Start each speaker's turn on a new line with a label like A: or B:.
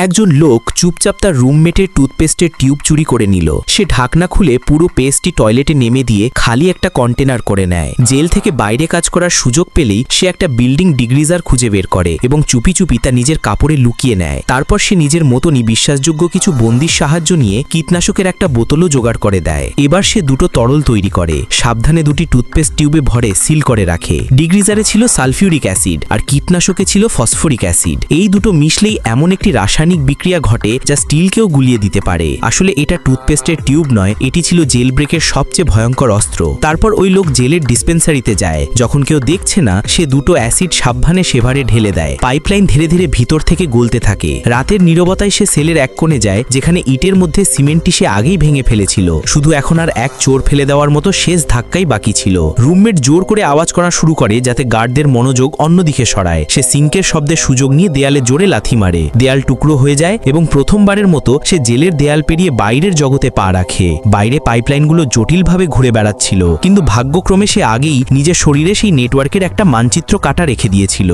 A: একজন লোক চুপচাপ তার রুমমেটের টুথপেস্টের টিউব চুরি করে নিল। সে ঢাকনা খুলে পুরো পেস্টটি টয়লেটে নেমে দিয়ে খালি একটা কন্টেনার করে নেয়। জেল থেকে বাইরে কাজ করার সুযোগ পেলেই সে একটা বিল্ডিং ডিগ্রিজার খুঁজে বের করে এবং চুপি চুপি তা নিজের কাপড়ে লুকিয়ে নেয়। তারপর সে নিজের মতনই বিশ্বাসযোগ্য কিছু বন্দির সাহায্য নিয়ে কীটনাশকের একটা বোতলও জোগাড় করে দেয়। এবার সে দুটো তরল তৈরি করে, সাবধানে দুটি টুথপেস্ট টিউবে ভরে সিল করে রাখে। ডিগ্রিজারে ছিল সালফিউরিক অ্যাসিড আর কীটনাশকে ছিল ফসফরিক অ্যাসিড। এই দুটো মিশলেই এমন একটি রাসায়নিক বিক্রিয়া ঘটে যা স্টিলকেও গুলিয়ে দিতে পারে। আসলে এটা টুথপেস্টের টিউব নয়, এটি ছিল জেল ব্রেকের সবচেয়ে ভয়ঙ্কর অস্ত্র। তারপর ওই লোক জেলের ডিসপেন্সারিতে যায়। যখন কেউ দেখছে না, সে দুটো অ্যাসিড সাবধানে সেভারে ঢেলে দেয়। পাইপলাইন ধীরে ধীরে ভিতর থেকে গলতে থাকে। রাতের নীরবতায় সে সেলের এক কোণে যায়, যেখানে ইটের মধ্যে সিমেন্টটি সে আগেই ভেঙে ফেলেছিল। শুধু এখন আর এক চোর ফেলে দেওয়ার মতো শেষ ধাক্কাই বাকি ছিল। রুমমেট জোর করে আওয়াজ করা শুরু করে যাতে গার্ডদের মনোযোগ অন্যদিকে সরায়। সে সিঙ্কের শব্দের সুযোগ নিয়ে দেয়ালে জোরে লাথি মারে। দেয়াল টুকরো হয়ে যায় এবং প্রথমবারের মতো সে জেলের দেয়াল পেরিয়ে বাইরের জগতে পা রাখে। বাইরে পাইপলাইনগুলো জটিলভাবে ঘুরে বেড়াচ্ছিল, কিন্তু ভাগ্যক্রমে সে আগেই নিজের শরীরে সেই নেটওয়ার্কের একটা মানচিত্র কাটা রেখে দিয়েছিল।